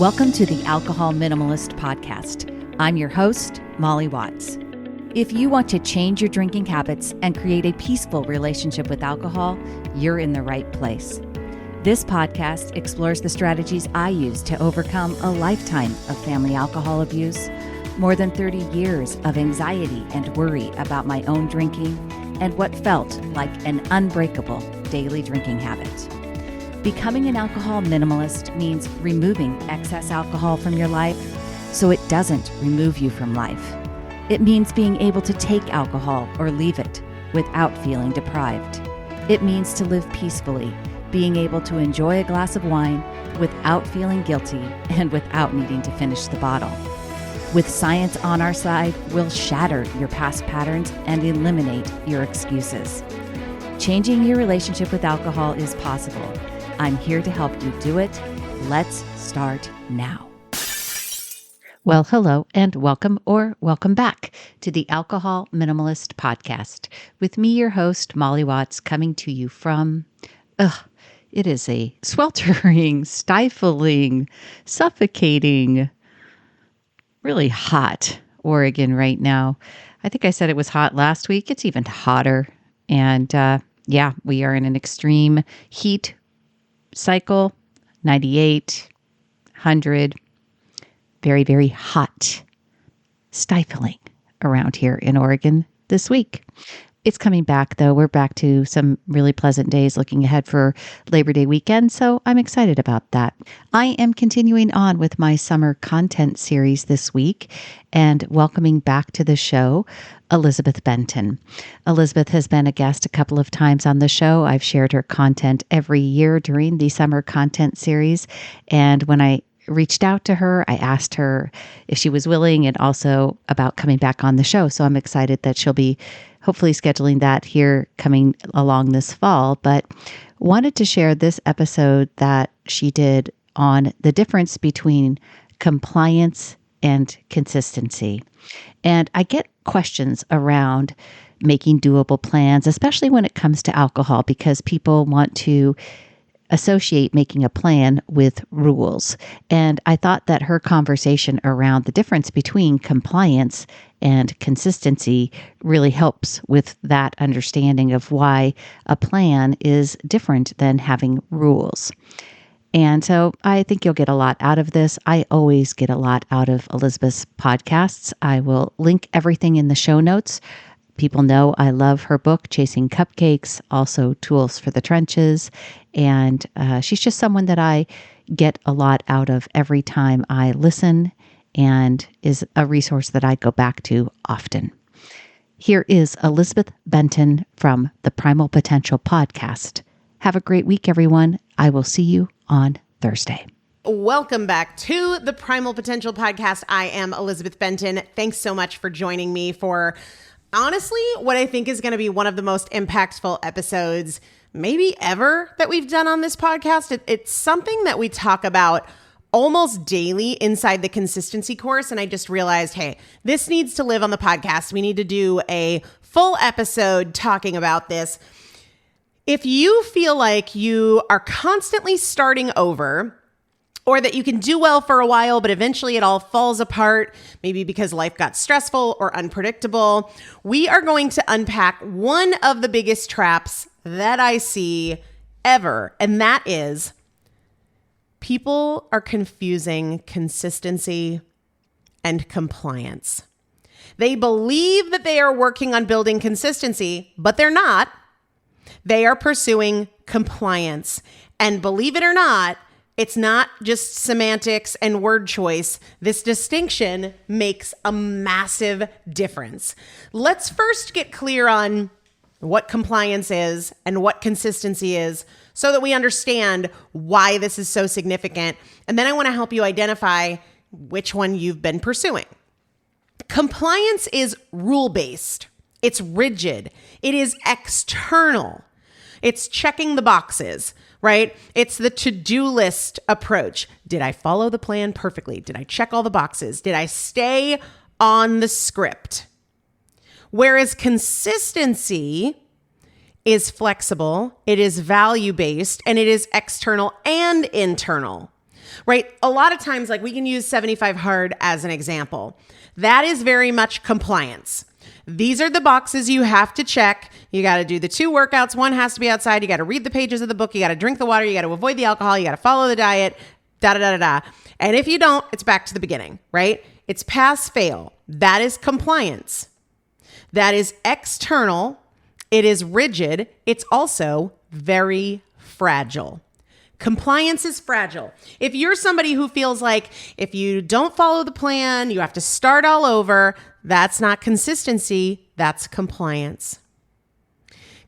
Welcome to the Alcohol Minimalist Podcast. I'm your host, Molly Watts. If you want to change your drinking habits and create a peaceful relationship with alcohol, you're in the right place. This podcast explores the strategies I use to overcome a lifetime of family alcohol abuse, more than 30 years of anxiety and worry about my own drinking, and what felt like an unbreakable daily drinking habit. Becoming an alcohol minimalist means removing excess alcohol from your life so it doesn't remove you from life. It means being able to take alcohol or leave it without feeling deprived. It means to live peacefully, being able to enjoy a glass of wine without feeling guilty and without needing to finish the bottle. With science on our side, we'll shatter your past patterns and eliminate your excuses. Changing your relationship with alcohol is possible. I'm here to help you do it. Let's start now. Well, hello and welcome back to the Alcohol Minimalist Podcast with me, your host, Molly Watts, coming to you from, it is a sweltering, stifling, suffocating, really hot Oregon right now. I think I said it was hot last week. It's even hotter. And we are in an extreme heat cycle, 98, 100, very, very hot, stifling around here in Oregon this week. It's coming back, though. We're back to some really pleasant days looking ahead for Labor Day weekend, so I'm excited about that. I am continuing on with my summer content series this week and welcoming back to the show Elizabeth Benton. Elizabeth has been a guest a couple of times on the show. I've shared her content every year during the summer content series, and when I reached out to her, I asked her if she was willing and also about coming back on the show. So I'm excited that she'll be hopefully scheduling that here coming along this fall, but wanted to share this episode that she did on the difference between compliance and consistency. And I get questions around making doable plans, especially when it comes to alcohol, because people want to associate making a plan with rules. And I thought that her conversation around the difference between compliance and consistency really helps with that understanding of why a plan is different than having rules. And so I think you'll get a lot out of this. I always get a lot out of Elizabeth's podcasts. I will link everything in the show notes. People know I love her book, Chasing Cupcakes, also Tools for the Trenches. And she's just someone that I get a lot out of every time I listen and is a resource that I go back to often. Here is Elizabeth Benton from the Primal Potential Podcast. Have a great week, everyone. I will see you on Thursday. Welcome back to the Primal Potential Podcast. I am Elizabeth Benton. Thanks so much for joining me for honestly what I think is going to be one of the most impactful episodes maybe ever that we've done on this podcast. It's something that we talk about almost daily inside the consistency course. And I just realized, hey, this needs to live on the podcast. We need to do a full episode talking about this. If you feel like you are constantly starting over, or that you can do well for a while, but eventually it all falls apart, maybe because life got stressful or unpredictable, we are going to unpack one of the biggest traps that I see ever, and that is people are confusing consistency and compliance. They believe that they are working on building consistency, but they're not. They are pursuing compliance. And believe it or not, it's not just semantics and word choice. This distinction makes a massive difference. Let's first get clear on what compliance is and what consistency is so that we understand why this is so significant. And then I want to help you identify which one you've been pursuing. Compliance is rule-based. It's rigid. It is external. It's checking the boxes, right? It's the to-do list approach. Did I follow the plan perfectly? Did I check all the boxes? Did I stay on the script? Whereas consistency is flexible, it is value-based, and it is external and internal. right? A lot of times, like we can use 75 hard as an example. That is very much compliance. These are the boxes you have to check. You got to do the 2 workouts. One has to be outside. You got to read the pages of the book. You got to drink the water. You got to avoid the alcohol. You got to follow the diet, And if you don't, it's back to the beginning, right? It's pass, fail. That is compliance. That is external. It is rigid. It's also very fragile. Compliance is fragile. If you're somebody who feels like if you don't follow the plan, you have to start all over, that's not consistency, that's compliance.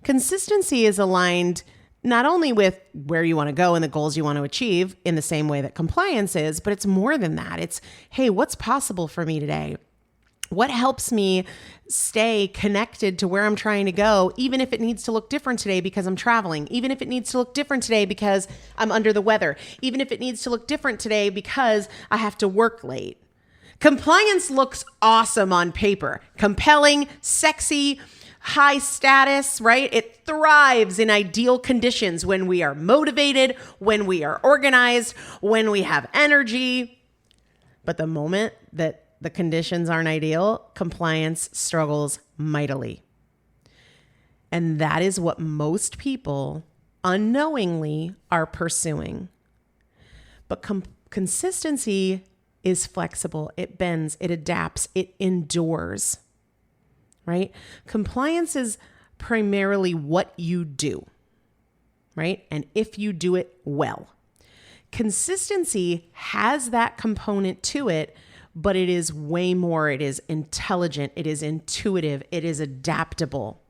Consistency is aligned not only with where you want to go and the goals you want to achieve in the same way that compliance is, but it's more than that. It's, hey, what's possible for me today? What helps me stay connected to where I'm trying to go, even if it needs to look different today because I'm traveling, even if it needs to look different today because I'm under the weather, even if it needs to look different today because I have to work late. Compliance looks awesome on paper, compelling, sexy, high status, right? It thrives in ideal conditions when we are motivated, when we are organized, when we have energy. But the moment that the conditions aren't ideal, compliance struggles mightily. And that is what most people unknowingly are pursuing. But consistency is flexible. It bends, it adapts, it endures, right? Compliance is primarily what you do, right? And if you do it well. Consistency has that component to it, but it is way more. It is intelligent. It is intuitive. It is adaptable.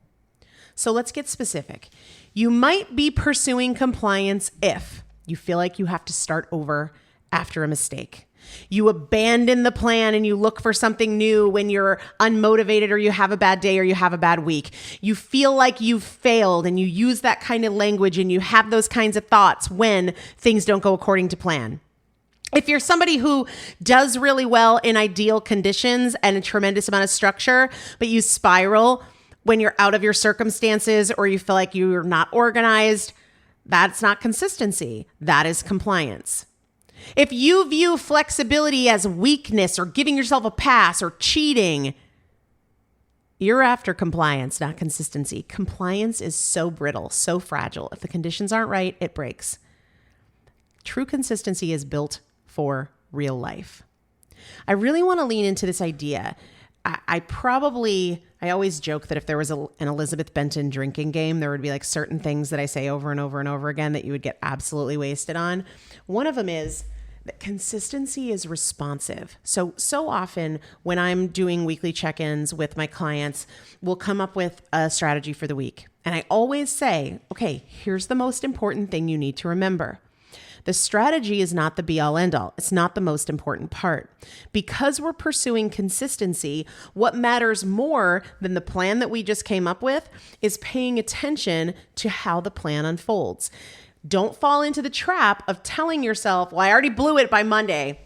So let's get specific. You might be pursuing compliance if you feel like you have to start over after a mistake. You abandon the plan and you look for something new when you're unmotivated or you have a bad day or you have a bad week. You feel like you've failed and you use that kind of language and you have those kinds of thoughts when things don't go according to plan. If you're somebody who does really well in ideal conditions and a tremendous amount of structure, but you spiral when you're out of your circumstances or you feel like you're not organized, that's not consistency. That is compliance. If you view flexibility as weakness or giving yourself a pass or cheating, you're after compliance, not consistency. Compliance is so brittle, so fragile. If the conditions aren't right, it breaks. True consistency is built for real life. I really want to lean into this idea. I always joke that if there was an Elizabeth Benton drinking game, there would be like certain things that I say over and over and over again that you would get absolutely wasted on. One of them is that consistency is responsive. So often when I'm doing weekly check-ins with my clients, we'll come up with a strategy for the week. And I always say, okay, here's the most important thing you need to remember. The strategy is not the be-all end-all. It's not the most important part. Because we're pursuing consistency, what matters more than the plan that we just came up with is paying attention to how the plan unfolds. Don't fall into the trap of telling yourself, well, I already blew it by Monday,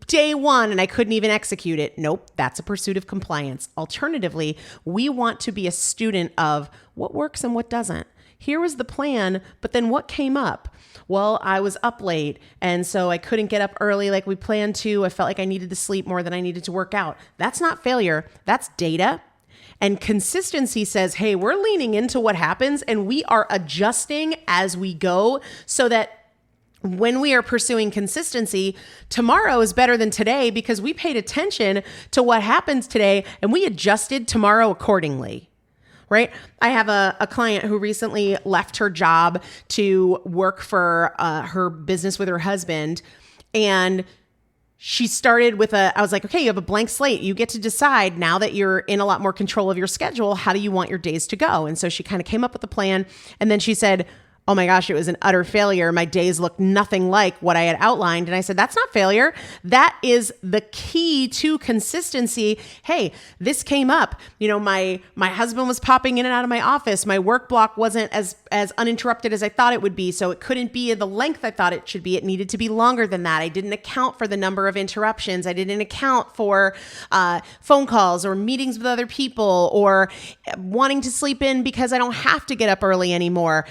day 1, and I couldn't even execute it. Nope, that's a pursuit of compliance. Alternatively, we want to be a student of what works and what doesn't. Here was the plan, but then what came up? Well, I was up late, and so I couldn't get up early like we planned to. I felt like I needed to sleep more than I needed to work out. That's not failure. That's data. And consistency says, hey, we're leaning into what happens, and we are adjusting as we go so that when we are pursuing consistency, tomorrow is better than today because we paid attention to what happens today, and we adjusted tomorrow accordingly. Right? I have a client who recently left her job to work for her business with her husband. And she started with I was like, okay, you have a blank slate. You get to decide now that you're in a lot more control of your schedule, how do you want your days to go? And so she kind of came up with a plan. And then she said, oh my gosh, it was an utter failure. My days looked nothing like what I had outlined. And I said, that's not failure. That is the key to consistency. Hey, this came up. You know, my husband was popping in and out of my office. My work block wasn't as uninterrupted as I thought it would be. So it couldn't be the length I thought it should be. It needed to be longer than that. I didn't account for the number of interruptions. I didn't account for phone calls or meetings with other people or wanting to sleep in because I don't have to get up early anymore.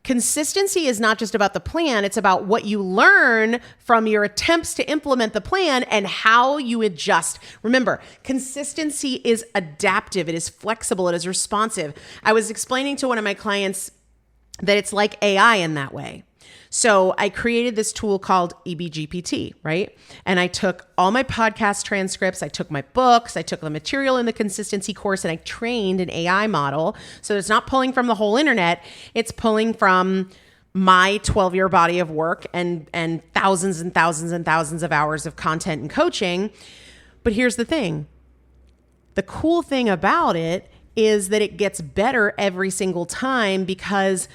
Consistency is not just about the plan. It's about what you learn from your attempts to implement the plan and how you adjust. Remember, consistency is adaptive. It is flexible. It is responsive. I was explaining to one of my clients that it's like AI in that way. So I created this tool called EBGPT, right? And I took all my podcast transcripts, I took my books, I took the material in the consistency course, and I trained an AI model. So it's not pulling from the whole internet, it's pulling from my 12-year body of work and thousands and thousands and thousands of hours of content and coaching. But here's the thing. The cool thing about it is that it gets better every single time because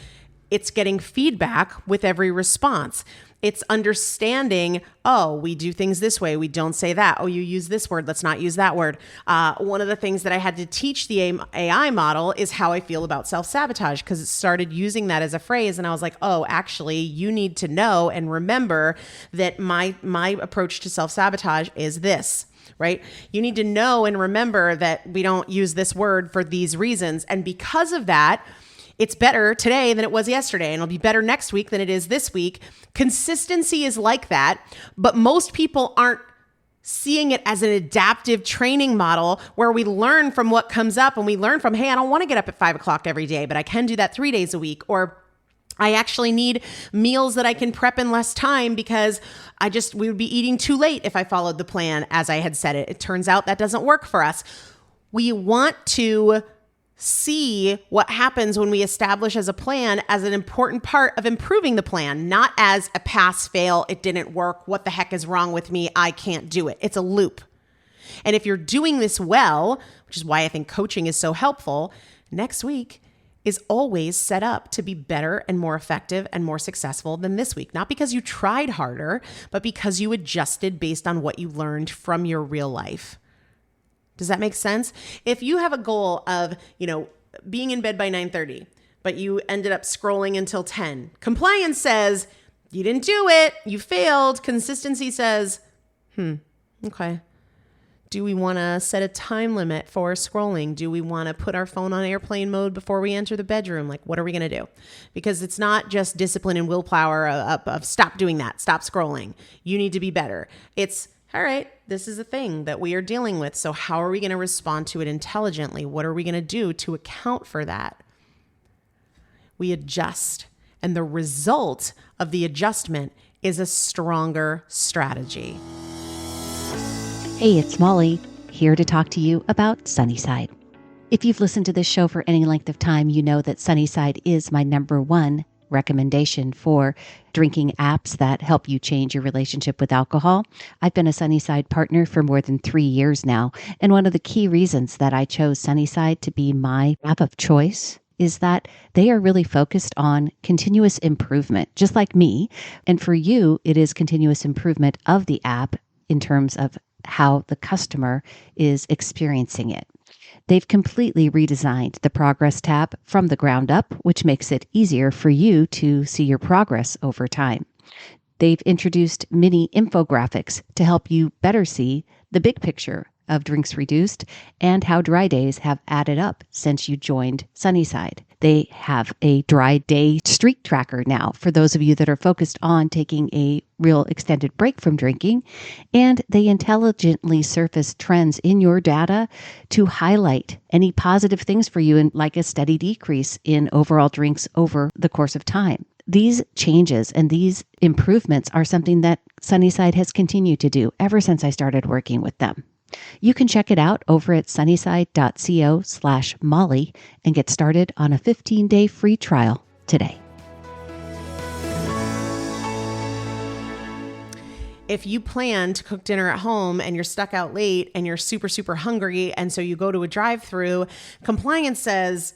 it's getting feedback with every response. It's understanding, oh, we do things this way. We don't say that. Oh, you use this word. Let's not use that word. One of the things that I had to teach the AI model is how I feel about self-sabotage, because it started using that as a phrase. And I was like, oh, actually, you need to know and remember that my approach to self-sabotage is this. Right? You need to know and remember that we don't use this word for these reasons. And because of that, it's better today than it was yesterday, and it'll be better next week than it is this week. Consistency is like that, but most people aren't seeing it as an adaptive training model where we learn from what comes up and we learn from, hey, I don't want to get up at 5 o'clock every day, but I can do that 3 days a week. Or I actually need meals that I can prep in less time because we would be eating too late if I followed the plan as I had said it. It turns out that doesn't work for us. We want to see what happens when we establish as a plan as an important part of improving the plan, not as a pass, fail, it didn't work, what the heck is wrong with me, I can't do it. It's a loop. And if you're doing this well, which is why I think coaching is so helpful, next week is always set up to be better and more effective and more successful than this week. Not because you tried harder, but because you adjusted based on what you learned from your real life. Does that make sense? If you have a goal of, being in bed by 9:30, but you ended up scrolling until 10, compliance says you didn't do it, you failed. Consistency says, okay. Do we want to set a time limit for scrolling? Do we want to put our phone on airplane mode before we enter the bedroom? Like, what are we going to do? Because it's not just discipline and willpower of stop doing that, stop scrolling. You need to be better. It's, all right, this is a thing that we are dealing with. So how are we going to respond to it intelligently? What are we going to do to account for that? We adjust. And the result of the adjustment is a stronger strategy. Hey, it's Molly, here to talk to you about Sunnyside. If you've listened to this show for any length of time, you know that Sunnyside is my number one recommendation for drinking apps that help you change your relationship with alcohol. I've been a Sunnyside partner for more than 3 years now, and one of the key reasons that I chose Sunnyside to be my app of choice is that they are really focused on continuous improvement, just like me. And for you, it is continuous improvement of the app in terms of how the customer is experiencing it. They've completely redesigned the progress tab from the ground up, which makes it easier for you to see your progress over time. They've introduced mini infographics to help you better see the big picture of drinks reduced and how dry days have added up since you joined Sunnyside. They have a dry day streak tracker now for those of you that are focused on taking a real extended break from drinking. And they intelligently surface trends in your data to highlight any positive things for you, and like a steady decrease in overall drinks over the course of time. These changes and these improvements are something that Sunnyside has continued to do ever since I started working with them. You can check it out over at sunnyside.co/Molly and get started on a 15-day free trial today. If you plan to cook dinner at home and you're stuck out late and you're super, super hungry, and so you go to a drive-through, compliance says,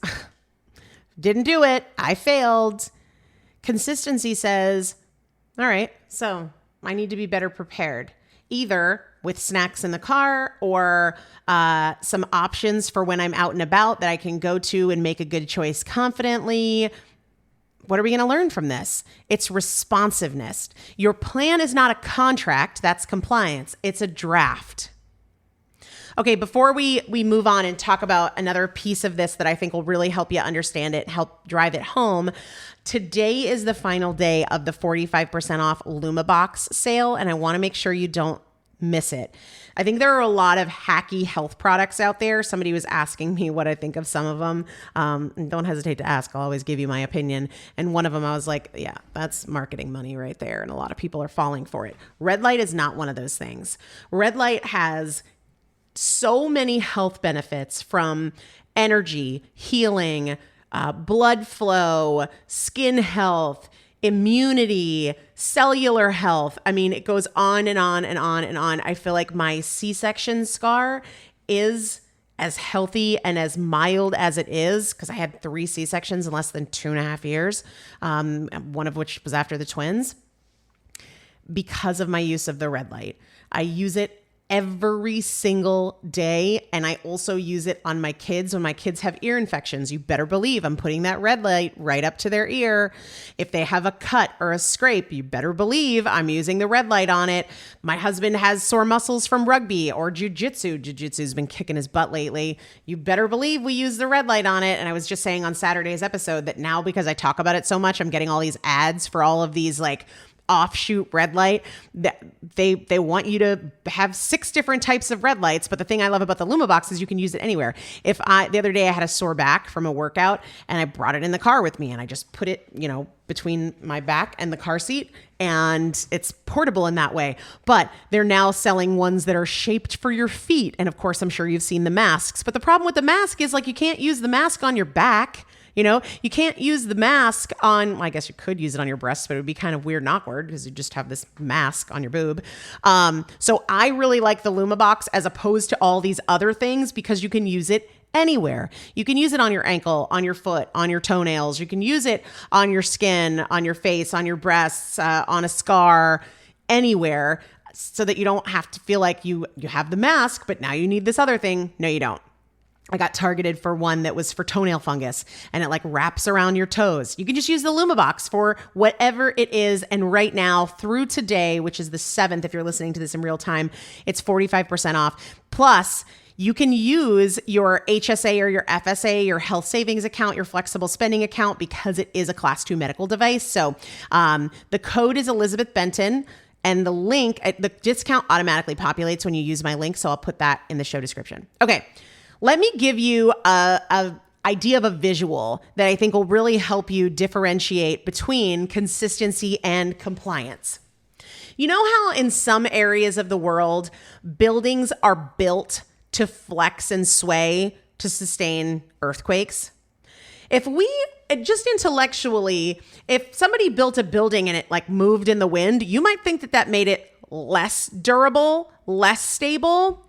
didn't do it, I failed. Consistency says, all right, so I need to be better prepared, either with snacks in the car or some options for when I'm out and about that I can go to and make a good choice confidently. What are we going to learn from this? It's responsiveness. Your plan is not a contract. That's compliance. It's a draft. Okay, before we move on and talk about another piece of this that I think will really help you understand it, help drive it home, today is the final day of the 45% off LumaBox sale, and I want to make sure you don't miss it. I think there are a lot of hacky health products out there. Somebody was asking me what I think of some of them. And don't hesitate to ask. I'll always give you my opinion. And one of them, I was like, yeah, that's marketing money right there. And a lot of people are falling for it. Red light is not one of those things. Red light has so many health benefits, from energy, healing, blood flow, skin health, immunity, cellular health. I mean, it goes on and on and on and on. I feel like my C-section scar is as healthy and as mild as it is, because I had 3 C-sections in less than 2.5 years, one of which was after the twins, because of my use of the red light. I use it every single day. And I also use it on my kids when my kids have ear infections. You better believe I'm putting that red light right up to their ear. If they have a cut or a scrape, you better believe I'm using the red light on it. My husband has sore muscles from rugby or jujitsu. Jujitsu's been kicking his butt lately. You better believe we use the red light on it. And I was just saying on Saturday's episode that now, because I talk about it so much, I'm getting all these ads for all of these like offshoot red light. That they want you to have 6 different types of red lights. But the thing I love about the LumaBox is you can use it anywhere. The other day I had a sore back from a workout and I brought it in the car with me and I just put it, between my back and the car seat, and it's portable in that way. But they're now selling ones that are shaped for your feet. And of course, I'm sure you've seen the masks, but the problem with the mask is like, you can't use the mask on your back. You can't use the mask on, well, I guess you could use it on your breasts, but it would be kind of weird and awkward because you just have this mask on your boob. So I really like the LumaBox as opposed to all these other things because you can use it anywhere. You can use it on your ankle, on your foot, on your toenails. You can use it on your skin, on your face, on your breasts, on a scar, anywhere, so that you don't have to feel like you have the mask, but now you need this other thing. No, you don't. I got targeted for one that was for toenail fungus and it like wraps around your toes. You can just use the LumaBox for whatever it is. And right now through today, which is the 7th, if you're listening to this in real time, it's 45% off. Plus, you can use your HSA or your FSA, your health savings account, your flexible spending account, because it is a class 2 medical device. So the code is Elizabeth Benton. And the discount automatically populates when you use my link. So I'll put that in the show description. Okay. Let me give you a idea of a visual that I think will really help you differentiate between consistency and compliance. You know how in some areas of the world, buildings are built to flex and sway to sustain earthquakes? If we just intellectually, if somebody built a building and it like moved in the wind, you might think that made it less durable, less stable.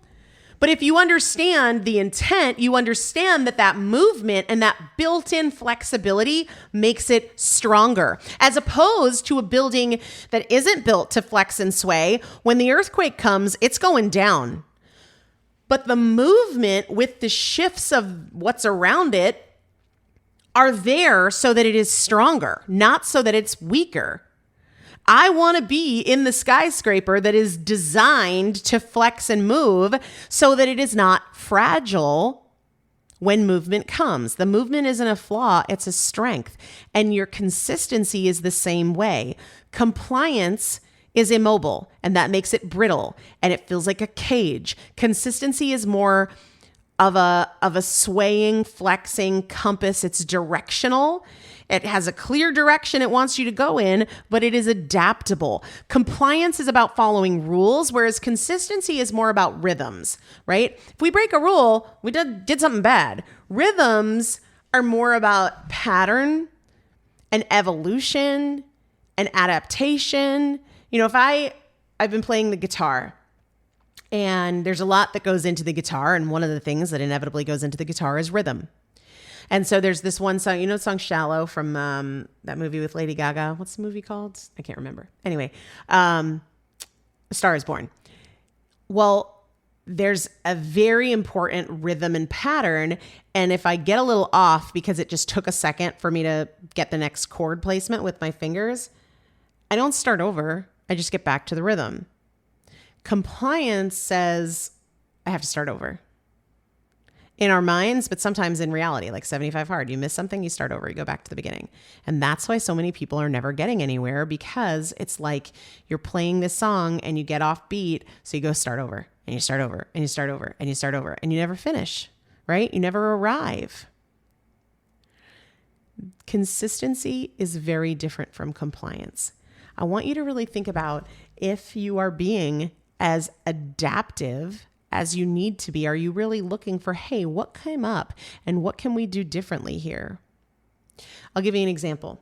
But if you understand the intent, you understand that movement and that built-in flexibility makes it stronger, as opposed to a building that isn't built to flex and sway. When the earthquake comes, it's going down. But the movement with the shifts of what's around it are there so that it is stronger, not so that it's weaker. I want to be in the skyscraper that is designed to flex and move so that it is not fragile when movement comes. The movement isn't a flaw, it's a strength. And your consistency is the same way. Compliance is immobile, and that makes it brittle, and it feels like a cage. Consistency is more of a swaying, flexing compass. It's directional. It has a clear direction it wants you to go in, but it is adaptable. Compliance is about following rules, whereas consistency is more about rhythms, right? If we break a rule, we did something bad. Rhythms are more about pattern and evolution and adaptation. If I've been playing the guitar, and there's a lot that goes into the guitar, and one of the things that inevitably goes into the guitar is rhythm. And so there's this one song, the song Shallow from that movie with Lady Gaga. What's the movie called? I can't remember. Anyway, A Star is Born. Well, there's a very important rhythm and pattern. And if I get a little off because it just took a second for me to get the next chord placement with my fingers, I don't start over. I just get back to the rhythm. Compliance says, I have to start over. In our minds, but sometimes in reality, like 75 hard, you miss something, you start over, you go back to the beginning. And that's why so many people are never getting anywhere, because it's like you're playing this song and you get off beat. So you go start over and you start over and you start over and you start over and you never finish, right? You never arrive. Consistency is very different from compliance. I want you to really think about if you are being as adaptive as you need to be. Are you really looking for, hey, what came up and what can we do differently here? I'll give you an example.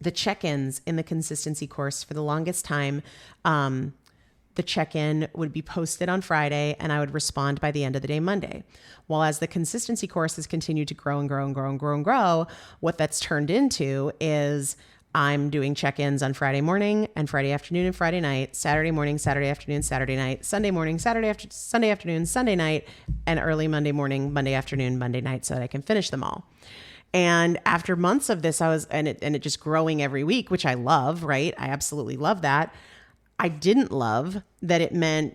The check-ins in the consistency course, for the longest time, the check-in would be posted on Friday and I would respond by the end of the day Monday. Well, as the consistency course has continued to grow and grow and grow and grow and grow, what that's turned into is I'm doing check-ins on Friday morning and Friday afternoon and Friday night, Saturday morning, Saturday afternoon, Saturday night, Sunday morning, Sunday afternoon, Sunday night, and early Monday morning, Monday afternoon, Monday night, so that I can finish them all. And after months of this, it just growing every week, which I love, right? I absolutely love that. I didn't love that it meant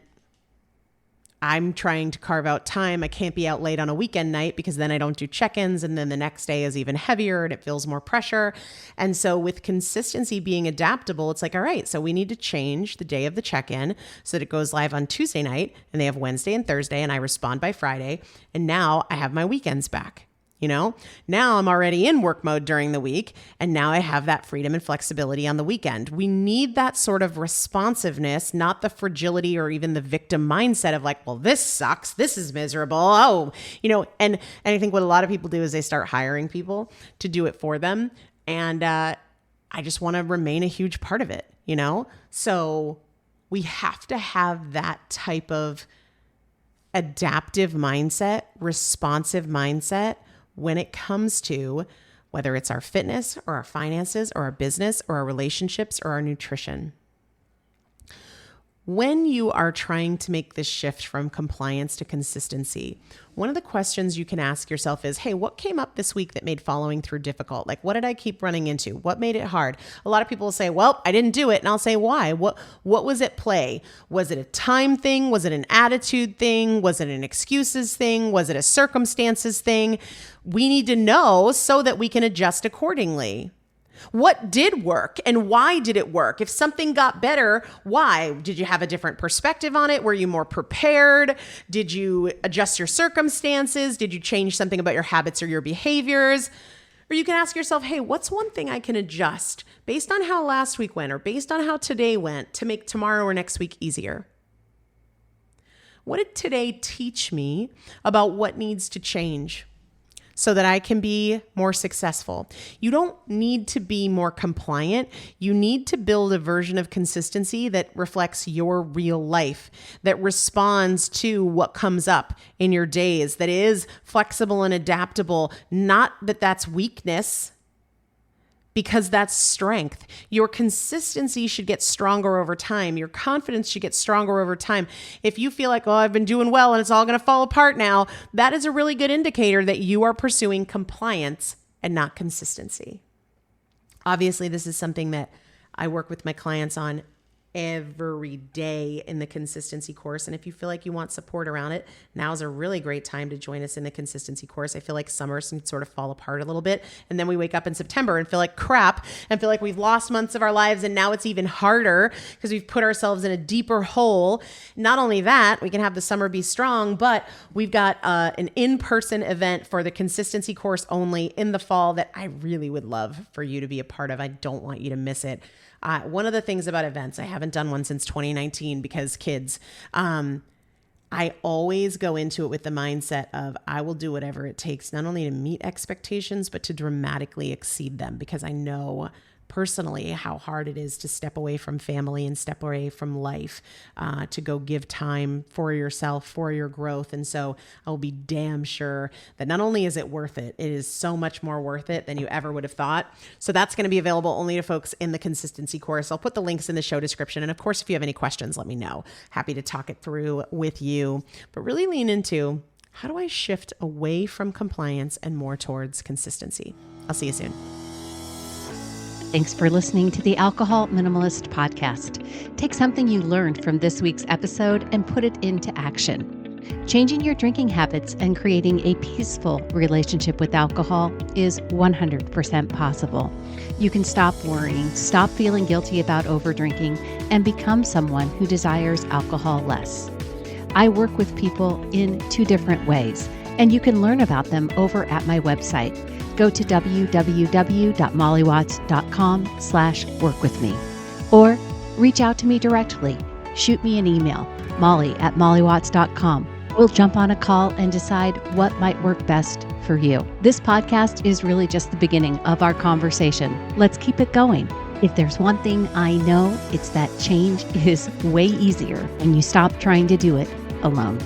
I'm trying to carve out time. I can't be out late on a weekend night because then I don't do check-ins, and then the next day is even heavier and it feels more pressure. And so with consistency being adaptable, it's like, all right, so we need to change the day of the check-in so that it goes live on Tuesday night and they have Wednesday and Thursday and I respond by Friday. And now I have my weekends back. Now I'm already in work mode during the week, and now I have that freedom and flexibility on the weekend. We need that sort of responsiveness, not the fragility or even the victim mindset of like, well, this sucks. This is miserable. Oh, and I think what a lot of people do is they start hiring people to do it for them. And I just want to remain a huge part of it, So we have to have that type of adaptive mindset, responsive mindset, when it comes to whether it's our fitness or our finances or our business or our relationships or our nutrition. When you are trying to make this shift from compliance to consistency, one of the questions you can ask yourself is, hey, what came up this week that made following through difficult? Like, what did I keep running into? What made it hard? A lot of people will say, well, I didn't do it. And I'll say, why? What was at play? Was it a time thing? Was it an attitude thing? Was it an excuses thing? Was it a circumstances thing? We need to know so that we can adjust accordingly. What did work and why did it work? If something got better, why? Did you have a different perspective on it? Were you more prepared? Did you adjust your circumstances? Did you change something about your habits or your behaviors? Or you can ask yourself, hey, what's one thing I can adjust based on how last week went or based on how today went to make tomorrow or next week easier? What did today teach me about what needs to change so that I can be more successful? You don't need to be more compliant. You need to build a version of consistency that reflects your real life, that responds to what comes up in your days, that is flexible and adaptable. Not that that's weakness, because that's strength. Your consistency should get stronger over time. Your confidence should get stronger over time. If you feel like, oh, I've been doing well and it's all going to fall apart now, that is a really good indicator that you are pursuing compliance and not consistency. Obviously, this is something that I work with my clients on every day in the consistency course. And if you feel like you want support around it, now is a really great time to join us in the consistency course. I feel like summer can sort of fall apart a little bit. And then we wake up in September and feel like crap and feel like we've lost months of our lives. And now it's even harder because we've put ourselves in a deeper hole. Not only that, we can have the summer be strong, but we've got an in-person event for the consistency course only in the fall that I really would love for you to be a part of. I don't want you to miss it. One of the things about events, I haven't done one since 2019 because kids, I always go into it with the mindset of I will do whatever it takes, not only to meet expectations, but to dramatically exceed them, because I know personally how hard it is to step away from family and step away from life, to go give time for yourself, for your growth. And so I'll be damn sure that not only is it worth it, it is so much more worth it than you ever would have thought. So that's going to be available only to folks in the consistency course. I'll put the links in the show description. And of course, if you have any questions, let me know. Happy to talk it through with you, but really lean into, how do I shift away from compliance and more towards consistency? I'll see you soon. Thanks for listening to the Alcohol Minimalist Podcast. Take something you learned from this week's episode and put it into action. changing your drinking habits and creating a peaceful relationship with alcohol is 100% possible. You can stop worrying, stop feeling guilty about overdrinking, and become someone who desires alcohol less. I work with people in 2 different ways, and you can learn about them over at my website. Go to www.mollywatts.com/workwithme, or reach out to me directly. Shoot me an email, molly@mollywatts.com. We'll jump on a call and decide what might work best for you. This podcast is really just the beginning of our conversation. Let's keep it going. If there's one thing I know, it's that change is way easier when you stop trying to do it alone.